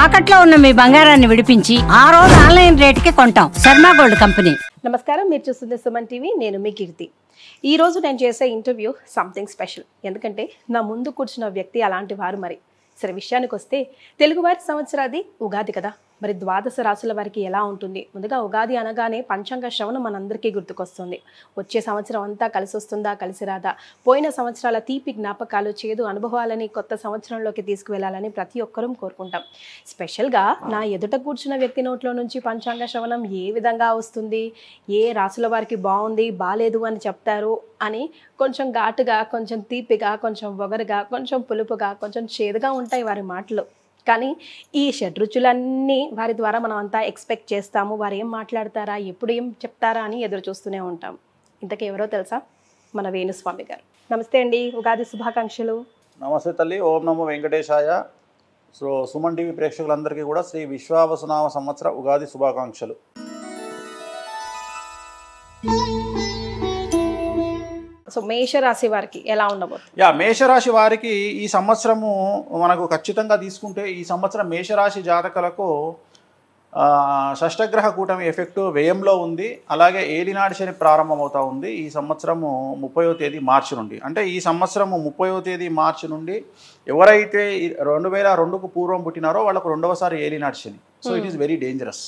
తాకట్లో ఉన్న మీ బంగారాన్ని విడిపించి ఆ రోజు ఆన్లైన్ రేటుకి కొంటాం. Sharma gold company. నమస్కారం, మీరు చూస్తుంది సుమన్ టీవీ. నేను మీ కీర్తి. ఈ రోజు నేను చేసే ఇంటర్వ్యూ సంథింగ్ స్పెషల్. ఎందుకంటే నా ముందు కూర్చున్న వ్యక్తి అలాంటి వారు. మరి సరే, విషయానికి వస్తే తెలుగువారి సంవత్సరాది ఉగాది కదా. మరి ద్వాదశ రాశుల వారికి ఎలా ఉంటుంది? ముందుగా ఉగాది అనగానే పంచాంగ శ్రవణం మనందరికీ గుర్తుకొస్తుంది. వచ్చే సంవత్సరం అంతా కలిసి వస్తుందా, కలిసి రాదా, పోయిన సంవత్సరాల తీపి జ్ఞాపకాలు, చేదు అనుభవాలని కొత్త సంవత్సరంలోకి తీసుకువెళ్ళాలని ప్రతి ఒక్కరూ కోరుకుంటాం. స్పెషల్గా నా ఎదుట కూర్చున్న వ్యక్తి నోట్లో నుంచి పంచాంగ శ్రవణం ఏ విధంగా వస్తుంది, ఏ రాశుల వారికి బాగుంది, బాలేదు అని చెప్తారు అని కొంచెం ఘాటుగా, కొంచెం తీపిగా, కొంచెం వగరుగా, కొంచెం పులుపుగా, కొంచెం చేదుగా ఉంటాయి వారి మాటలు. కానీ ఈ షడ్రుచులన్నీ వారి ద్వారా మనం అంతా ఎక్స్పెక్ట్ చేస్తాము. వారు ఏం మాట్లాడతారా, ఎప్పుడు ఏం చెప్తారా అని ఎదురు చూస్తూనే ఉంటాం. ఇంతకీ ఎవరో తెలుసా? మన వేణుస్వామి గారు. నమస్తే అండి, ఉగాది శుభాకాంక్షలు. నమస్తే తల్లి. ఓం నమో వెంకటేశాయ. సో సుమన్ టీవీ ప్రేక్షకులందరికీ కూడా శ్రీ విశ్వావసునామ సంవత్సర ఉగాది శుభాకాంక్షలు. సో మేషరాశి వారికి ఎలా ఉండబోతుంది? మేషరాశి వారికి ఈ సంవత్సరము మనకు ఖచ్చితంగా తీసుకుంటే, ఈ సంవత్సరం మేషరాశి జాతకులకు షష్టగ్రహ కూటమి ఎఫెక్టు వ్యయంలో ఉంది. అలాగే ఏలినాడు శని ప్రారంభమవుతూ ఉంది ఈ సంవత్సరము 30వ తేదీ మార్చి నుండి. అంటే ఈ సంవత్సరము 30వ తేదీ మార్చి నుండి ఎవరైతే 2002కు పూర్వం పుట్టినారో వాళ్ళకు రెండవసారి ఏలినాడు Shani. So it is very dangerous.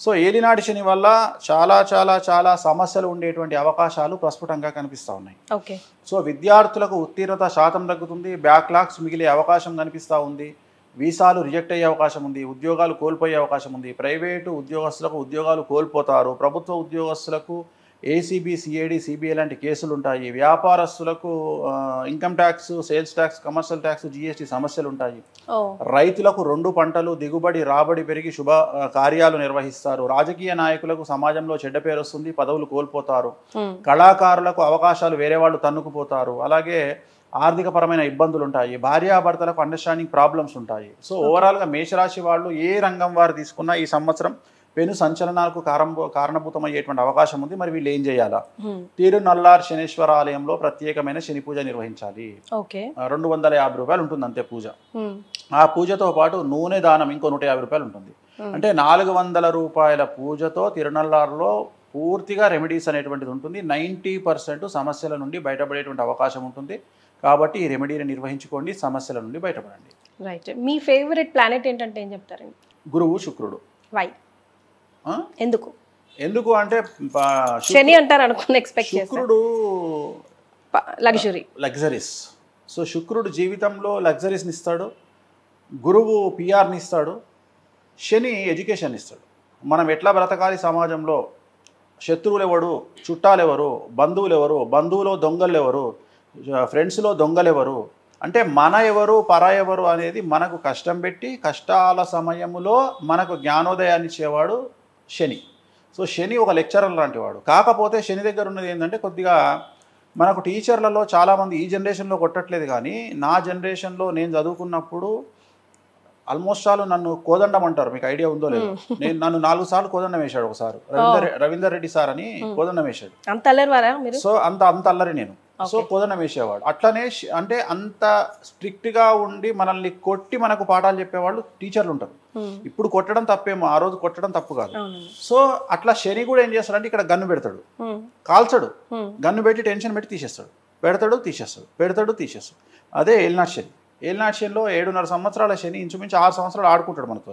So ఏలినాడు శని వల్ల చాలా చాలా చాలా సమస్యలు ఉండేటువంటి అవకాశాలు ప్రస్ఫుటంగా కనిపిస్తూ ఉన్నాయి. ఓకే. సో విద్యార్థులకు ఉత్తీర్ణత శాతం తగ్గుతుంది, బ్యాక్లాగ్స్ మిగిలే అవకాశం కనిపిస్తూ ఉంది, వీసాలు రిజెక్ట్ అయ్యే అవకాశం ఉంది, ఉద్యోగాలు కోల్పోయే అవకాశం ఉంది, ప్రైవేటు ఉద్యోగస్తులకు ఉద్యోగాలు కోల్పోతారు, ప్రభుత్వ ఉద్యోగస్తులకు ఏసీబీ, సిఐడి, సిబిఐ లాంటి కేసులు ఉంటాయి, వ్యాపారస్తులకు income tax, sales tax, commercial tax, GST సమస్యలు ఉంటాయి, రైతులకు 2 పంటలు దిగుబడి రాబడి పెరిగి శుభ కార్యాలు నిర్వహిస్తారు, రాజకీయ నాయకులకు సమాజంలో చెడ్డ పేరు వస్తుంది, పదవులు కోల్పోతారు, కళాకారులకు అవకాశాలు వేరే వాళ్ళు తన్నుకుపోతారు, అలాగే ఆర్థిక పరమైన ఇబ్బందులు ఉంటాయి, భార్యాభర్తలకు అండర్స్టాండింగ్ ప్రాబ్లమ్స్ ఉంటాయి. సో ఓవరాల్గా మేషరాశి వాళ్ళు ఏ రంగం వారు తీసుకున్నా ఈ సంవత్సరం పెను సంచలనాలకు కారణభూతమయ్యేటువంటి అవకాశం ఉంది. మరి వీళ్ళు ఏం చేయాలా? తిరునల్లార్ శనీశ్వర ఆలయంలో ప్రత్యేకమైన శని పూజ నిర్వహించాలి. 250 రూపాయలు ఉంటుంది అంతే పూజ. ఆ పూజతో పాటు నూనె దానం ఇంకో 150 రూపాయలు ఉంటుంది. అంటే 400 రూపాయల పూజతో తిరునల్లార్లో పూర్తిగా రెమెడీస్ అనేటువంటిది ఉంటుంది. 90% సమస్యల నుండి బయటపడేటువంటి అవకాశం ఉంటుంది. కాబట్టి ఈ రెమెడీని నిర్వహించుకోండి, సమస్యల నుండి బయటపడండి. రైట్. మీ ఫేవరెట్ ప్లానెట్ ఏంటంటే ఏం చెప్తారండి? గురువు, శుక్రుడు. వై? ఎందుకు ఎందుకు అంటే శని అంటారు అనుకుని ఎక్స్పెక్ట్ చేస్తాను. శుక్రుడు లగ్జరీస్. సో శుక్రుడు జీవితంలో లగ్జరీస్ని ఇస్తాడు, గురువు పిఆర్ని ఇస్తాడు, శని ఎడ్యుకేషన్ ఇస్తాడు. మనం ఎట్లా బ్రతకాలి సమాజంలో, శత్రువులు ఎవరు, చుట్టాలు ఎవరు, బంధువులు ఎవరు, బంధువులో దొంగలు ఎవరు, ఫ్రెండ్స్లో దొంగలు ఎవరు, అంటే మన ఎవరు పర ఎవరు అనేది మనకు కష్టం పెట్టి కష్టాల సమయంలో మనకు జ్ఞానోదయాన్ని ఇచ్చేవాడు శని. సో శని ఒక లెక్చరర్ లాంటి వాడు. కాకపోతే శని దగ్గర ఉన్నది ఏంటంటే కొద్దిగా మనకు టీచర్లలో చాలామంది ఈ జనరేషన్లో కొట్టట్లేదు, కానీ నా జనరేషన్లో నేను చదువుకున్నప్పుడు ఆల్మోస్ట్ ఆల్ నన్ను కోదండం అంటారు. మీకు ఐడియా ఉందో లేదో? నన్ను 4 సార్లు కోదండం వేశాడు. ఒకసారి రవీందర్ రెడ్డి సార్ అని కోదండం వేశాడు. సో అంత అల్లరి నేను. సో కోదండం వేసేవాడు. అట్లనే అంటే అంత స్ట్రిక్ట్గా ఉండి మనల్ని కొట్టి మనకు పాఠాలు చెప్పేవాళ్ళు టీచర్లు ఉంటారు. ఇప్పుడు కొట్టడం తప్పేమో, ఆ రోజు కొట్టడం తప్పు కాదు. సో అట్లా శని కూడా ఏం చేస్తాడంటే ఇక్కడ గన్ను పెడతాడు, కాల్చడు, గన్ను పెట్టి టెన్షన్ పెట్టి తీసేస్తాడు, పెడతాడు తీసేస్తాడు, పెడతాడు తీసేస్తాడు. అదే ఏలినాటి శని. ఏలినాటి శనిలో 7.5 సంవత్సరాల శని ఇంచుమించు 6 సంవత్సరాలు ఆడుకుంటాడు మనతో.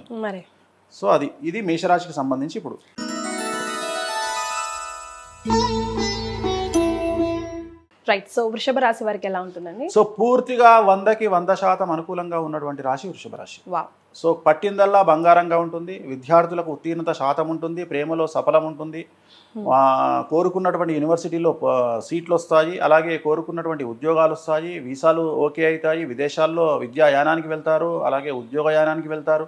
సో ఇది మేషరాశికి సంబంధించి. ఇప్పుడు రైట్. సో వృషభ రాశి వారికి ఎలా ఉంటుందండి? సో పూర్తిగా 100కి 100% అనుకూలంగా ఉన్నటువంటి రాశి వృషభ రాశి. సో పట్టిందల్లా బంగారంగా ఉంటుంది, విద్యార్థులకు ఉత్తీర్ణత శాతం ఉంటుంది, ప్రేమలో సఫలం ఉంటుంది, కోరుకున్నటువంటి యూనివర్సిటీలో సీట్లు వస్తాయి, అలాగే కోరుకున్నటువంటి ఉద్యోగాలు వస్తాయి, వీసాలు ఓకే అవుతాయి, విదేశాల్లో విద్యాయానానికి వెళ్తారు, అలాగే ఉద్యోగయానానికి వెళ్తారు,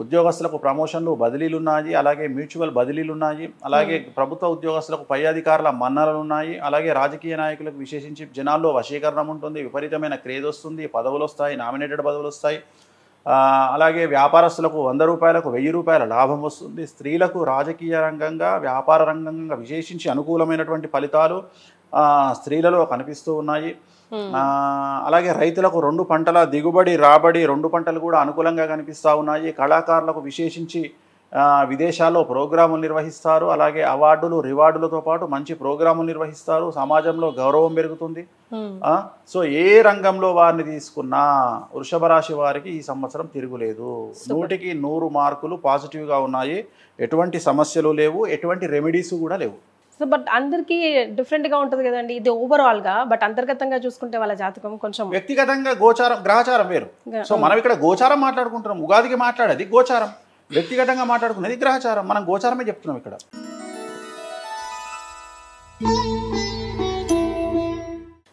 ఉద్యోగస్తులకు ప్రమోషన్లు బదిలీలు ఉన్నాయి, అలాగే మ్యూచువల్ బదిలీలు ఉన్నాయి, అలాగే ప్రభుత్వ ఉద్యోగస్తులకు పై అధికారుల మన్ననలు ఉన్నాయి, అలాగే రాజకీయ నాయకులకు విశేషించి జనాల్లో వశీకరణం ఉంటుంది, విపరీతమైన క్రేజ్ వస్తుంది, పదవులు వస్తాయి, నామినేటెడ్ పదవులు వస్తాయి, అలాగే వ్యాపారస్తులకు 100 రూపాయలకు 1000 రూపాయల లాభం వస్తుంది, స్త్రీలకు రాజకీయ రంగంగా వ్యాపార రంగంగా విశేషించి అనుకూలమైనటువంటి ఫలితాలు స్త్రీలలో కనిపిస్తూ ఉన్నాయి. అలాగే రైతులకు 2 పంటల దిగుబడి రాబడి 2 పంటలు కూడా అనుకూలంగా కనిపిస్తూ ఉన్నాయి. కళాకారులకు విశేషించి విదేశాల్లో ప్రోగ్రాములు నిర్వహిస్తారు. అలాగే అవార్డులు రివార్డులతో పాటు మంచి ప్రోగ్రాములు నిర్వహిస్తారు. సమాజంలో గౌరవం పెరుగుతుంది. సో ఏ రంగంలో వారిని తీసుకున్నా వృషభ రాశి వారికి ఈ సంవత్సరం తిరుగులేదు. 100కి 100 మార్కులు పాజిటివ్గా ఉన్నాయి. ఎటువంటి సమస్యలు లేవు, ఎటువంటి రెమెడీస్ కూడా లేవు. సో బట్ అందరికీ డిఫరెంట్గా ఉంటుంది కదండి ఇది ఓవరాల్గా. బట్ అంతర్గతంగా చూసుకుంటే వాళ్ళ జాతకం కొంచెం వ్యక్తిగతంగా గోచారం గ్రహచారం వేరు. సో మనం ఇక్కడ గోచారం మాట్లాడుకుంటున్నాం. ఉగాదికి మాట్లాడేది గోచారం, వ్యక్తిగతంగా మాట్లాడుకునేది గ్రహచారం. మనం గోచారమే చెప్తున్నాం ఇక్కడ.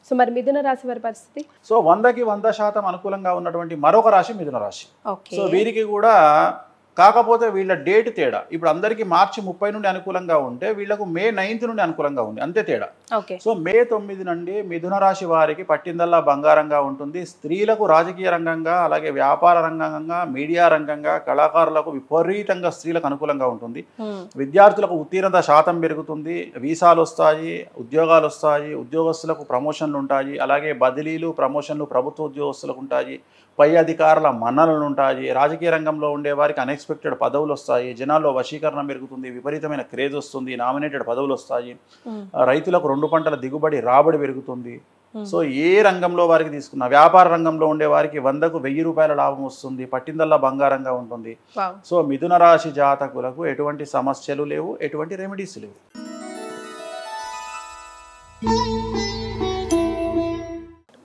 సో మరి మిథున రాశి వారి పరిస్థితి? సో 100కి 100% అనుకూలంగా ఉన్నటువంటి మరొక రాశి మిథున రాశి. సో వీరికి కూడా కాకపోతే వీళ్ళ డేట్ తేడా. ఇప్పుడు అందరికీ మార్చి 30 నుండి అనుకూలంగా ఉంటే వీళ్ళకు మే 9 నుండి అనుకూలంగా ఉంది, అంతే తేడా. సో మే 9 నుండి మిథున రాశి వారికి పట్టిందల్లా బంగారంగా ఉంటుంది. స్త్రీలకు రాజకీయ రంగంగా, అలాగే వ్యాపార రంగంగా, మీడియా రంగంగా, కళాకారులకు విపరీతంగా స్త్రీలకు అనుకూలంగా ఉంటుంది. విద్యార్థులకు ఉత్తీర్ణత శాతం పెరుగుతుంది. వీసాలు వస్తాయి, ఉద్యోగాలు వస్తాయి, ఉద్యోగస్తులకు ప్రమోషన్లు ఉంటాయి. అలాగే బదిలీలు, ప్రమోషన్లు ప్రభుత్వ ఉద్యోగస్తులకు ఉంటాయి. పై అధికారుల మన్ననలు ఉంటాయి. రాజకీయ రంగంలో ఉండే వారికి అన్ఎక్స్పెక్టెడ్ పదవులు వస్తాయి. జనాల్లో వశీకరణ పెరుగుతుంది, విపరీతమైన క్రేజ్ వస్తుంది, నామినేటెడ్ పదవులు వస్తాయి. రైతులకు 2 పంటల దిగుబడి రాబడి పెరుగుతుంది. సో ఏ రంగంలో వారికి తీసుకున్న, వ్యాపార రంగంలో ఉండే వారికి 100కు 1000 రూపాయల లాభం వస్తుంది. పట్టిందల్లా బంగారంగా ఉంటుంది. సో మిథున రాశి జాతకులకు ఎటువంటి సమస్యలు లేవు, ఎటువంటి రెమెడీస్ లేవు.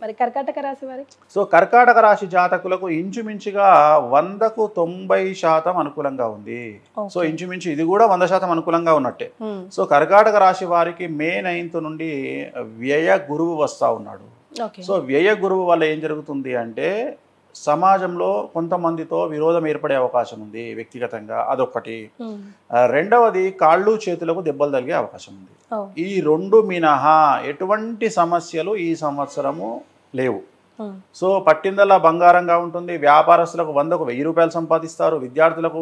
మరి కర్కాటక రాశి వారి? సో కర్కాటక రాశి జాతకులకు ఇంచుమించుగా 100కు 90% అనుకూలంగా ఉంది. సో ఇంచుమించు ఇది కూడా 100% అనుకూలంగా ఉన్నట్టే. సో కర్కాటక రాశి వారికి మే 9 నుండి వ్యయ గురువు వస్తా ఉన్నాడు. సో వ్యయ గురువు వల్ల ఏం జరుగుతుంది అంటే సమాజంలో కొంతమందితో విరోధం ఏర్పడే అవకాశం ఉంది వ్యక్తిగతంగా, అదొక్కటి. రెండవది కాళ్ళు చేతులకు దెబ్బలు తగిలే అవకాశం ఉంది. ఈ 2 మినహా ఎటువంటి సమస్యలు ఈ సంవత్సరము లేవు. సో పట్టిందల్లా బంగారంగా ఉంటుంది. వ్యాపారస్తులకు 100కు 1000 రూపాయలు సంపాదిస్తారు. విద్యార్థులకు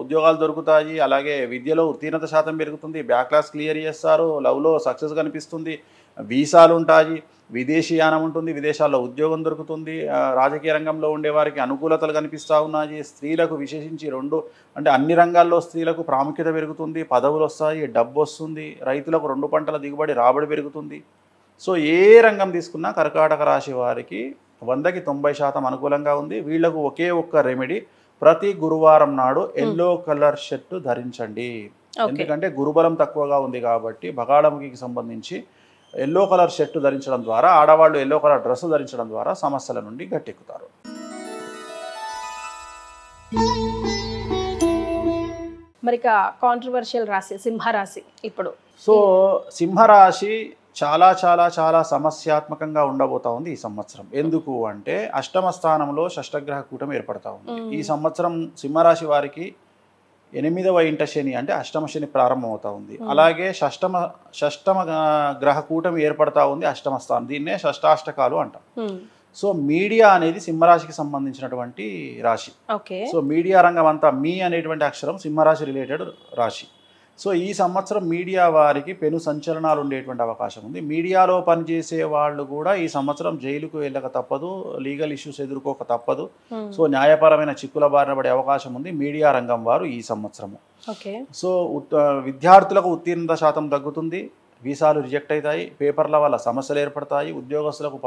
ఉద్యోగాలు దొరుకుతాయి. అలాగే విద్యలో ఉత్తీర్ణత శాతం పెరుగుతుంది. బ్యాక్లాస్ క్లియర్ చేస్తారు. లవ్లో సక్సెస్ కనిపిస్తుంది. వీసాలు ఉంటాయి. విదేశీయానం ఉంటుంది. విదేశాల్లో ఉద్యోగం దొరుకుతుంది. రాజకీయ రంగంలో ఉండే వారికి అనుకూలతలు కనిపిస్తూ ఉన్నాయి. స్త్రీలకు విశేషించి అన్ని రంగాల్లో స్త్రీలకు ప్రాముఖ్యత పెరుగుతుంది. పదవులు వస్తాయి, డబ్బు వస్తుంది. రైతులకు 2 పంటల దిగుబడి రాబడి పెరుగుతుంది. సో ఏ రంగం తీసుకున్నా కర్కాటక రాశి వారికి 100కి 90% అనుకూలంగా ఉంది. వీళ్లకు ఒకే ఒక్క రెమెడీ, ప్రతి గురువారం నాడు ఎల్లో కలర్ షర్ట్ ధరించండి. ఎందుకంటే గురుబలం తక్కువగా ఉంది కాబట్టి బగాళముఖికి సంబంధించి ఎల్లో కలర్ షర్ట్ ధరించడం ద్వారా, ఆడవాళ్ళు ఎల్లో కలర్ డ్రెస్ ధరించడం ద్వారా సమస్యల నుండి గట్టెక్కుతారు. మరి కాంట్రవర్షియల్ రాశి సింహరాశి ఇప్పుడు. సో సింహరాశి చాలా చాలా చాలా సమస్యాత్మకంగా ఉండబోతా ఉంది ఈ సంవత్సరం. ఎందుకు అంటే అష్టమ స్థానంలో షష్టగ్రహ కూటమి ఏర్పడతా ఉంది. ఈ సంవత్సరం సింహరాశి వారికి 8వ ఇంట శని అంటే అష్టమ శని ప్రారంభం అవుతా ఉంది. అలాగే షష్టమ గ్రహ కూటమి ఏర్పడతా ఉంది అష్టమ స్థానం. దీన్నే షష్టాష్టకాలు అంటాం. సో మీడియా అనేది సింహరాశికి సంబంధించినటువంటి రాశి. సో మీడియా రంగం అంతా మీ అనేటువంటి అక్షరం సింహరాశి రిలేటెడ్ రాశి. సో ఈ సంవత్సరం మీడియా వారికి పెను సంచలనాలు ఉండేటువంటి అవకాశం ఉంది. మీడియాలో పనిచేసే వాళ్ళు కూడా ఈ సంవత్సరం జైలుకు వెళ్ళక తప్పదు, లీగల్ ఇష్యూస్ ఎదుర్కోక తప్పదు. సో న్యాయపరమైన చిక్కుల బారిన పడే అవకాశం ఉంది మీడియా రంగం వారు ఈ సంవత్సరము. సో విద్యార్థులకు ఉత్తీర్ణత శాతం తగ్గుతుంది. వీసాలు రిజెక్ట్ అవుతాయి. పేపర్ల వల్ల సమస్యలు ఏర్పడతాయి. ఉద్యోగస్తులకు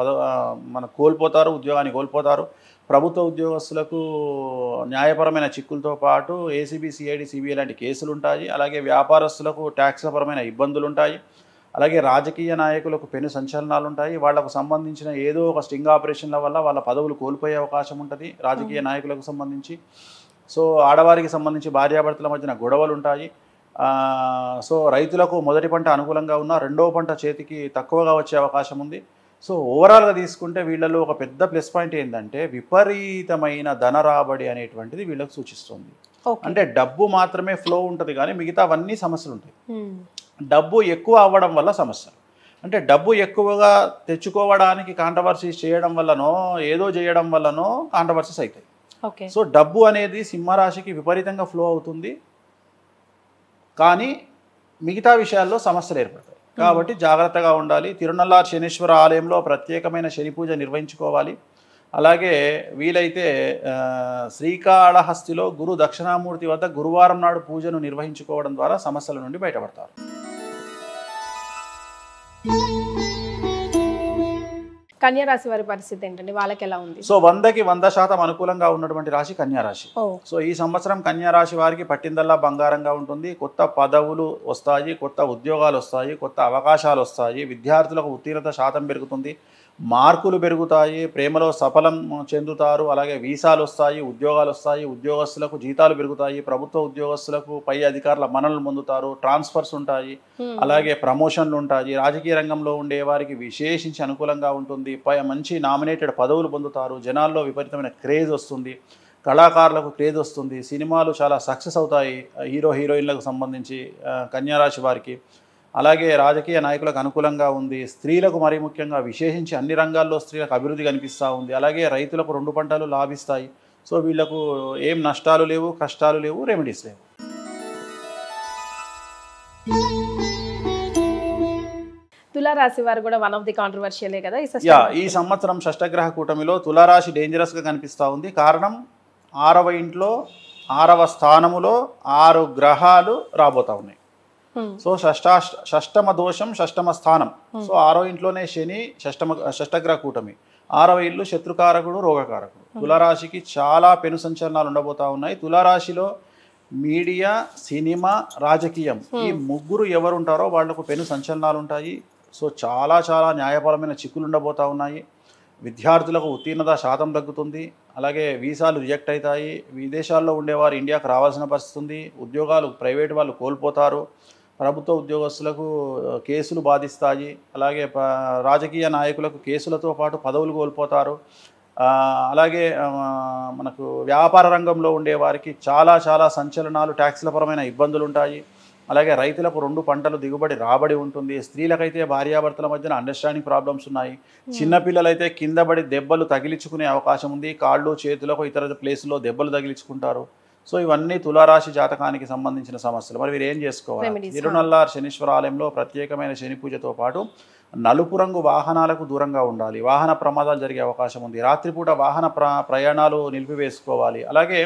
కోల్పోతారు, ఉద్యోగాన్ని కోల్పోతారు. ప్రభుత్వ ఉద్యోగస్తులకు న్యాయపరమైన చిక్కులతో పాటు ఏసీబీ, సిఐడి, సిబిఐ లాంటి కేసులు ఉంటాయి. అలాగే వ్యాపారస్తులకు ట్యాక్స్పరమైన ఇబ్బందులు ఉంటాయి. అలాగే రాజకీయ నాయకులకు పెను సంచలనాలు ఉంటాయి. వాళ్లకు సంబంధించిన ఏదో ఒక స్టింగ్ ఆపరేషన్ల వల్ల వాళ్ళ పదవులు కోల్పోయే అవకాశం ఉంటుంది రాజకీయ నాయకులకు సంబంధించి. సో ఆడవారికి సంబంధించి భార్యాభర్తల మధ్యన గొడవలు ఉంటాయి. సో రైతులకు మొదటి పంట అనుకూలంగా ఉన్న 2వ పంట చేతికి తక్కువగా వచ్చే అవకాశం ఉంది. సో ఓవరాల్గా తీసుకుంటే వీళ్ళలో ఒక పెద్ద ప్లస్ పాయింట్ ఏంటంటే విపరీతమైన ధన రాబడి అనేటువంటిది వీళ్ళకు సూచిస్తుంది. అంటే డబ్బు మాత్రమే ఫ్లో ఉంటుంది కానీ మిగతావన్నీ సమస్యలు ఉంటాయి. డబ్బు ఎక్కువ అవ్వడం వల్ల సమస్యలు, అంటే డబ్బు ఎక్కువగా తెచ్చుకోవడానికి కాంట్రవర్సీస్ చేయడం వల్లనో ఏదో చేయడం వల్లనో కాంట్రవర్సీస్ అవుతాయి. సో డబ్బు అనేది సింహరాశికి విపరీతంగా ఫ్లో అవుతుంది కానీ మిగతా విషయాల్లో సమస్యలు ఏర్పడతాయి. కాబట్టి జాగ్రత్తగా ఉండాలి. తిరునల్లార్ శనీశ్వర ఆలయంలో ప్రత్యేకమైన శని పూజ నిర్వహించుకోవాలి. అలాగే వీలైతే శ్రీకాళహస్తిలో గురు దక్షిణామూర్తి వద్ద గురువారం నాడు పూజను నిర్వహించుకోవడం ద్వారా సమస్యల నుండి బయటపడతారు. కన్యా రాశి వారి పరిస్థితి ఏంటండి, వాళ్ళకి ఎలా ఉంది? సో 100కి 100% అనుకూలంగా ఉన్నటువంటి రాశి కన్యా రాశి. సో ఈ సంవత్సరం కన్యా రాశి వారికి పట్టిందల్లా బంగారంగా ఉంటుంది. కొత్త పదవులు వస్తాయి, కొత్త ఉద్యోగాలు వస్తాయి, కొత్త అవకాశాలు వస్తాయి. విద్యార్థులకు ఉత్తీర్ణత శాతం పెరుగుతుంది, మార్కులు పెరుగుతాయి, ప్రేమలో సఫలం చెందుతారు. అలాగే వీసాలు వస్తాయి, ఉద్యోగాలు వస్తాయి, ఉద్యోగస్తులకు జీతాలు పెరుగుతాయి, ప్రభుత్వ ఉద్యోగస్తులకు పై అధికారుల మన్ననలు పొందుతారు, ట్రాన్స్ఫర్స్ ఉంటాయి, అలాగే ప్రమోషన్లు ఉంటాయి. రాజకీయ రంగంలో ఉండే వారికి విశేషించి అనుకూలంగా ఉంటుంది. మంచి నామినేటెడ్ పదవులు పొందుతారు. జనాల్లో విపరీతమైన క్రేజ్ వస్తుంది, కళాకారులకు క్రేజ్ వస్తుంది, సినిమాలు చాలా సక్సెస్ అవుతాయి హీరోయిన్లకు సంబంధించి కన్యారాశి వారికి. అలాగే రాజకీయ నాయకులకు అనుకూలంగా ఉంది. స్త్రీలకు మరీ ముఖ్యంగా విశేషించి అన్ని రంగాల్లో స్త్రీలకు అభివృద్ధి కనిపిస్తూ ఉంది. అలాగే రైతులకు 2 పంటలు లాభిస్తాయి. సో వీళ్లకు ఏం నష్టాలు లేవు, కష్టాలు లేవు, రెమెడీస్ లేవు. తులారాశి వారు కూడా వన్ ఆఫ్ ది కాంట్రవర్షియలే కదా ఈ సంవత్సరం షష్టగ్రహ కూటమిలో తులారాశి డేంజరస్గా కనిపిస్తూ ఉంది. కారణం 6వ ఇంట్లో 6వ స్థానములో 6 గ్రహాలు రాబోతా ఉన్నాయి. సో షష్టమ దోషం, షష్టమ స్థానం. సో 6వ ఇంట్లోనే శని, షష్టగ్రహ కూటమి. 6వ ఇల్లు శత్రుకారకుడు, రోగకారకుడు. తులారాశికి చాలా పెను సంచలనాలు ఉండబోతా ఉన్నాయి. తులారాశిలో మీడియా, సినిమా, రాజకీయం ఈ ముగ్గురు ఎవరు ఉంటారో వాళ్లకు పెను సంచలనాలు ఉంటాయి. సో చాలా చాలా న్యాయపరమైన చిక్కులు ఉండబోతా ఉన్నాయి. విద్యార్థులకు ఉత్తీర్ణత శాతం తగ్గుతుంది. అలాగే వీసాలు రిజెక్ట్ అవుతాయి. విదేశాల్లో ఉండేవారు ఇండియాకు రావాల్సిన పరిస్థితి ఉంది. ఉద్యోగాలు ప్రైవేట్ వాళ్ళు కోల్పోతారు. ప్రభుత్వ ఉద్యోగస్తులకు కేసులు బాధిస్తాయి. అలాగే రాజకీయ నాయకులకు కేసులతో పాటు పదవులు కోల్పోతారు. అలాగే మనకు వ్యాపార రంగంలో ఉండే వారికి చాలా చాలా సంచలనాలు, ట్యాక్స్ల పరమైన ఇబ్బందులు ఉంటాయి. అలాగే రైతులకు 2 పంటలు దిగుబడి రాబడి ఉంటుంది. స్త్రీలకైతే భార్యాభర్తల మధ్యన అండర్స్టాండింగ్ ప్రాబ్లమ్స్ ఉన్నాయి. చిన్నపిల్లలైతే కింద పడి దెబ్బలు తగిలించుకునే అవకాశం ఉంది. కాళ్ళు, చేతులకు ఇతర ప్లేసుల్లో దెబ్బలు తగిలించుకుంటారు. సో ఇవన్నీ తులారాశి జాతకానికి సంబంధించిన సమస్యలు. మరి మీరు ఏం చేసుకోవాలి? తిరునల్లార్ శనీశ్వర ఆలయంలో ప్రత్యేకమైన శని పూజతో పాటు నలుపు రంగు వాహనాలకు దూరంగా ఉండాలి. వాహన ప్రమాదాలు జరిగే అవకాశం ఉంది. రాత్రిపూట వాహన ప్రయాణాలు నిలిపివేసుకోవాలి. అలాగే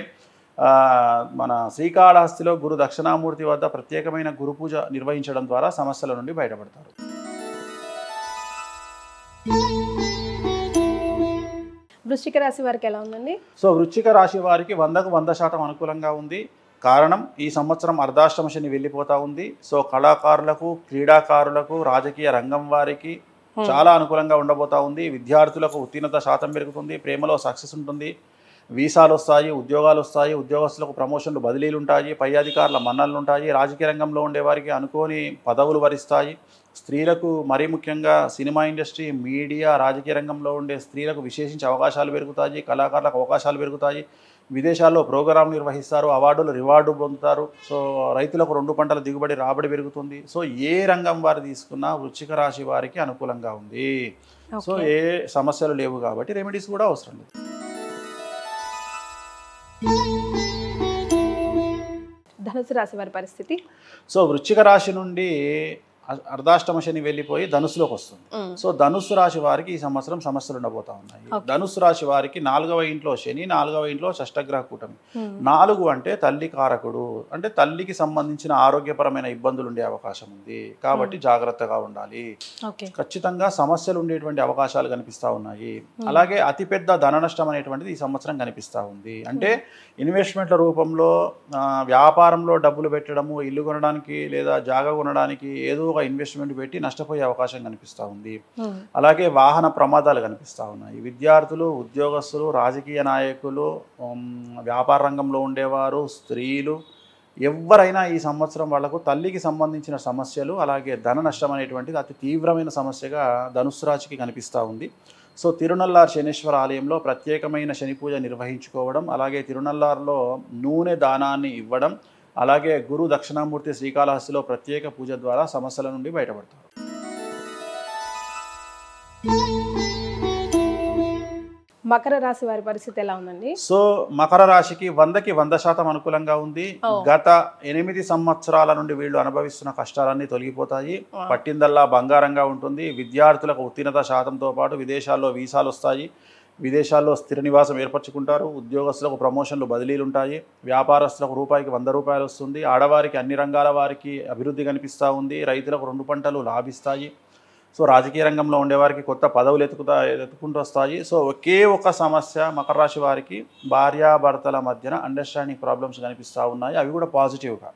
మన శ్రీకాళహస్తిలో గురు దక్షిణామూర్తి వద్ద ప్రత్యేకమైన గురు పూజ నిర్వహించడం ద్వారా సమస్యల నుండి బయటపడతారు. వృశ్చిక రాశి వారికి ఎలా ఉందండి? సో వృశ్చిక రాశి వారికి 100కు 100% అనుకూలంగా ఉంది. కారణం ఈ సంవత్సరం అర్ధాష్టమ శని వెళ్ళిపోతూ ఉంది. సో కళాకారులకు, క్రీడాకారులకు, రాజకీయ రంగం వారికి చాలా అనుకూలంగా ఉండబోతా ఉంది. విద్యార్థులకు ఉత్తీర్ణత శాతం పెరుగుతుంది, ప్రేమలో సక్సెస్ ఉంటుంది, వీసాలు వస్తాయి, ఉద్యోగాలు వస్తాయి, ఉద్యోగస్తులకు ప్రమోషన్లు, బదిలీలు ఉంటాయి, పై అధికారుల మన్ననలు ఉంటాయి. రాజకీయ రంగంలో ఉండేవారికి అనుకోని పదవులు వరిస్తాయి. స్త్రీలకు మరీ ముఖ్యంగా సినిమా ఇండస్ట్రీ, మీడియా, రాజకీయ రంగంలో ఉండే స్త్రీలకు విశేషించి అవకాశాలు పెరుగుతాయి. కళాకారులకు అవకాశాలు పెరుగుతాయి. విదేశాల్లో ప్రోగ్రాం నిర్వహిస్తారు, అవార్డులు, రివార్డు పొందుతారు. సో రైతులకు 2 పంటల దిగుబడి రాబడి పెరుగుతుంది. సో ఏ రంగం వారు తీసుకున్నా వృశ్చిక రాశి వారికి అనుకూలంగా ఉంది. సో ఏ సమస్యలు లేవు కాబట్టి రెమెడీస్ కూడా అవసరం లేదు. ధనుసు రాశి వారి పరిస్థితి? సో వృశ్చిక రాశి నుండి అర్ధాష్టమ శని వెళ్ళిపోయి ధనుసులోకి వస్తుంది. సో ధనుసు రాశి వారికి ఈ సంవత్సరం సమస్యలు ఉండబోతా ఉన్నాయి. ధనుసు రాశి వారికి 4వ ఇంట్లో శని, 4వ ఇంట్లో షష్టగ్రహ కూటమి. 4 అంటే తల్లి కారకుడు, అంటే తల్లికి సంబంధించిన ఆరోగ్యపరమైన ఇబ్బందులు ఉండే అవకాశం ఉంది. కాబట్టి జాగ్రత్తగా ఉండాలి. ఖచ్చితంగా సమస్యలు ఉండేటువంటి అవకాశాలు కనిపిస్తూ ఉన్నాయి. అలాగే అతిపెద్ద ధన నష్టం అనేటువంటిది ఈ సంవత్సరం కనిపిస్తూ ఉంది. అంటే ఇన్వెస్ట్మెంట్ల రూపంలో వ్యాపారంలో డబ్బులు పెట్టడము, ఇల్లు కొనడానికి లేదా జాగా కొనడానికి ఏదో ఒక ఇన్వెస్ట్మెంట్ పెట్టి నష్టపోయే అవకాశం కనిపిస్తూ ఉంది. అలాగే వాహన ప్రమాదాలు కనిపిస్తూ ఉన్నాయి. విద్యార్థులు, ఉద్యోగస్తులు, రాజకీయ నాయకులు, వ్యాపార రంగంలో ఉండేవారు, స్త్రీలు ఎవరైనా ఈ సంవత్సరం వాళ్లకు తల్లికి సంబంధించిన సమస్యలు, అలాగే ధన నష్టం అనేటువంటిది అతి తీవ్రమైన సమస్యగా ధనుస్సు రాశికి కనిపిస్తూ ఉంది. సో తిరునల్లార్ శనీశ్వర ఆలయంలో ప్రత్యేకమైన శని పూజ నిర్వహించుకోవడం, అలాగే తిరునల్లార్లో నూనె దానాన్ని ఇవ్వడం, అలాగే గురు దక్షిణామూర్తి శ్రీకాళహస్తిలో ప్రత్యేక పూజ ద్వారా సమస్యల నుండి బయటపడతారు. మకర రాశి వారి పరిస్థితి ఎలా ఉందండి? సో మకర రాశికి 100కి 100% అనుకూలంగా ఉంది. గత 8 సంవత్సరాల నుండి వీళ్ళు అనుభవిస్తున్న కష్టాలన్నీ తొలగిపోతాయి. పట్టిందల్లా బంగారంగా ఉంటుంది. విద్యార్థులకు ఉత్తీర్ణత శాతంతో పాటు విదేశాల్లో వీసాలు వస్తాయి. విదేశాల్లో స్థిర నివాసం ఏర్పరచుకుంటారు. ఉద్యోగస్తులకు ప్రమోషన్లు బదిలీలు ఉంటాయి. వ్యాపారస్తులకు రూపాయికి 100 రూపాయలు వస్తుంది. ఆడవారికి అన్ని రంగాల వారికి అభివృద్ధి కనిపిస్తూ ఉంది. రైతులకు 2 పంటలు లాభిస్తాయి. సో రాజకీయ రంగంలో ఉండేవారికి కొత్త పదవులు ఎత్తుకుంటూ వస్తాయి. సో ఒకే ఒక సమస్య మకర రాశి వారికి భార్యాభర్తల మధ్యన అండర్స్టాండింగ్ ప్రాబ్లమ్స్ కనిపిస్తూ ఉన్నాయి. అవి కూడా పాజిటివ్గా.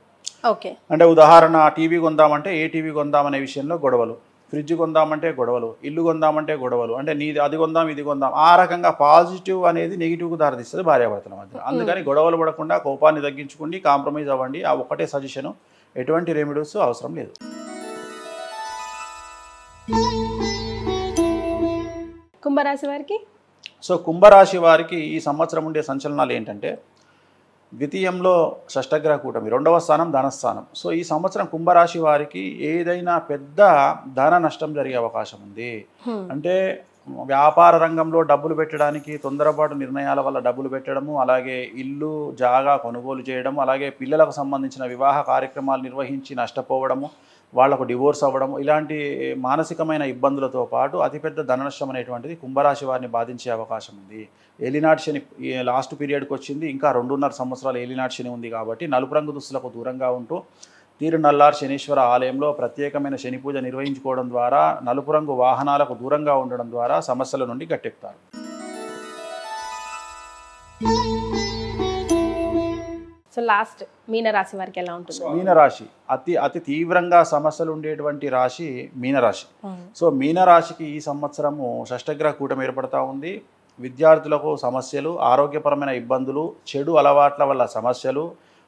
ఓకే, అంటే ఉదాహరణ టీవీ కొందామంటే ఏ టీవీ కొందామనే విషయంలో గొడవలు, ఫ్రిడ్జ్ కొందామంటే గొడవలు, ఇల్లు కొందామంటే గొడవలు, అంటే నీది అది కొందాం ఇది కొందాం, ఆ రకంగా పాజిటివ్ అనేది నెగిటివ్కు దారితీస్తుంది భార్యాభర్తల మధ్య. అందుకని గొడవలు పడకుండా కోపాన్ని తగ్గించుకోండి, కాంప్రమైజ్ అవ్వండి. ఆ ఒక్కటే సజెషను, ఎటువంటి రెమెడీస్ అవసరం లేదు. కుంభరాశి వారికి? సో కుంభరాశి వారికి ఈ సంవత్సరం ఉండే సంచలనాలు ఏంటంటే, ద్వితీయంలో షష్టగ్రహ కూటమి, 2వ స్థానం ధనస్థానం. సో ఈ సంవత్సరం కుంభరాశి వారికి ఏదైనా పెద్ద ధన నష్టం జరిగే అవకాశం ఉంది. అంటే వ్యాపార రంగంలో డబ్బులు పెట్టడానికి తొందరపాటు నిర్ణయాల వల్ల డబ్బులు పెట్టడము, అలాగే ఇల్లు జాగా కొనుగోలు చేయడము, అలాగే పిల్లలకు సంబంధించిన వివాహ కార్యక్రమాలు నిర్వహించి నష్టపోవడము, వాళ్లకు డివోర్స్ అవ్వడం, ఇలాంటి మానసికమైన ఇబ్బందులతో పాటు అతిపెద్ద ధన నష్టం అనేటువంటిది కుంభరాశి వారిని బాధించే అవకాశం ఉంది. ఏలినాటి శని లాస్ట్ పీరియడ్కి వచ్చింది. ఇంకా 2.5 సంవత్సరాలు ఏలినాటి శని ఉంది. కాబట్టి నలుపు రంగు దుస్తులకు దూరంగా ఉంటూ తీరునల్లార్ శనీశ్వర ఆలయంలో ప్రత్యేకమైన శని పూజ నిర్వహించుకోవడం ద్వారా, నలుపు రంగు వాహనాలకు దూరంగా ఉండడం ద్వారా సమస్యల నుండి గట్టెక్కుతారు. సో లాస్ట్ మీనరాశి వారికి ఎలా ఉంటుంది? మీనరాశి అతి తీవ్రంగా సమస్యలు ఉండేటువంటి రాశి మీనరాశి. సో మీనరాశికి ఈ సంవత్సరము షష్టగ్రహ కూటమి ఏర్పడతా ఉంది. విద్యార్థులకు సమస్యలు, ఆరోగ్యపరమైన ఇబ్బందులు, చెడు అలవాట్ల వల్ల సమస్యలు,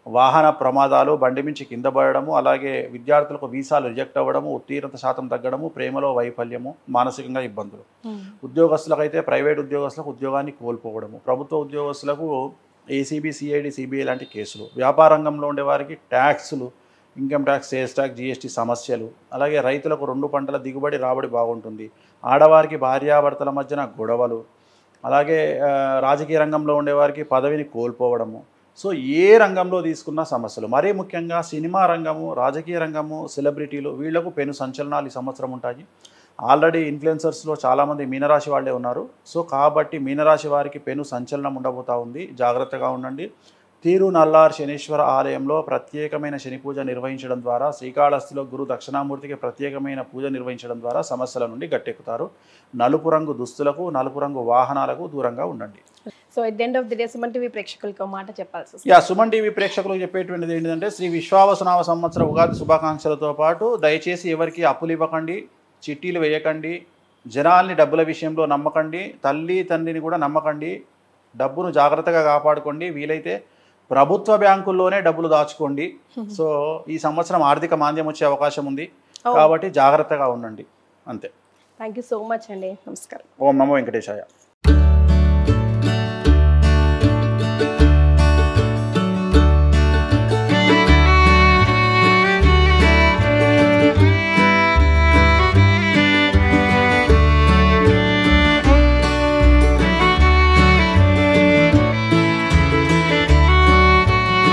వాహన ప్రమాదాలు, బండి మించి కింద పడడము, అలాగే విద్యార్థులకు వీసాలు రిజెక్ట్ అవ్వడము, ఉత్తీర్ణత శాతం తగ్గడము, ప్రేమలో వైఫల్యము, మానసికంగా ఇబ్బందులు. ఉద్యోగస్తులకైతే ప్రైవేట్ ఉద్యోగస్తులకు ఉద్యోగాన్ని కోల్పోవడము, ప్రభుత్వ ఉద్యోగస్తులకు ఏసీబీ, సిఐడి, సిబిఐ లాంటి కేసులు, వ్యాపార రంగంలో ఉండేవారికి ట్యాక్సులు, income tax, sales tax, GST సమస్యలు, అలాగే రైతులకు 2 పంటల దిగుబడి రాబడి బాగుంటుంది. ఆడవారికి భార్యాభర్తల మధ్యన గొడవలు, అలాగే రాజకీయ రంగంలో ఉండేవారికి పదవిని కోల్పోవడము. సో ఏ రంగంలో తీసుకున్న సమస్యలు, మరీ ముఖ్యంగా సినిమా రంగము, రాజకీయ రంగము, సెలబ్రిటీలు, వీళ్లకు పెను సంచలనాలు ఈ సంవత్సరం ఉంటాయి. ఆల్రెడీ ఇన్ఫ్లుయెన్సర్స్లో చాలామంది మీనరాశి వాళ్ళే ఉన్నారు. సో కాబట్టి మీనరాశి వారికి పెను సంచలనం ఉండబోతూ ఉంది. జాగ్రత్తగా ఉండండి. తీరునల్లార్ శనీశ్వర ఆలయంలో ప్రత్యేకమైన శని పూజ నిర్వహించడం ద్వారా, శ్రీకాళహస్తిలో గురు దక్షిణామూర్తికి ప్రత్యేకమైన పూజ నిర్వహించడం ద్వారా సమస్యల నుండి గట్టెక్కుతారు. నలుపు రంగు దుస్తులకు, నలుపు రంగు వాహనాలకు దూరంగా ఉండండి. So at the end of the day Suman TV ప్రేక్షకులకు మాట చెప్పాల్సి వస్తుంది. సుమన్ టీవీ ప్రేక్షకులకు చెప్పేటువంటిది ఏంటంటే, శ్రీ విశ్వావసునామ సంవత్సర ఉగాది శుభాకాంక్షలతో పాటు దయచేసి ఎవరికి అప్పులు ఇవ్వకండి, చిట్టీలు వేయకండి, జనాల్ని డబ్బుల విషయంలో నమ్మకండి, తల్లి తండ్రిని కూడా నమ్మకండి, డబ్బును జాగ్రత్తగా కాపాడుకోండి. వీలైతే ప్రభుత్వ బ్యాంకుల్లోనే డబ్బులు దాచుకోండి. సో ఈ సంవత్సరం ఆర్థిక మాంద్యం వచ్చే అవకాశం ఉంది. కాబట్టి జాగ్రత్తగా ఉండండి. అంతే. థ్యాంక్ యూ సో మచ్ అండి. నమస్కారం. ఓం నమో వెంకటేశాయ.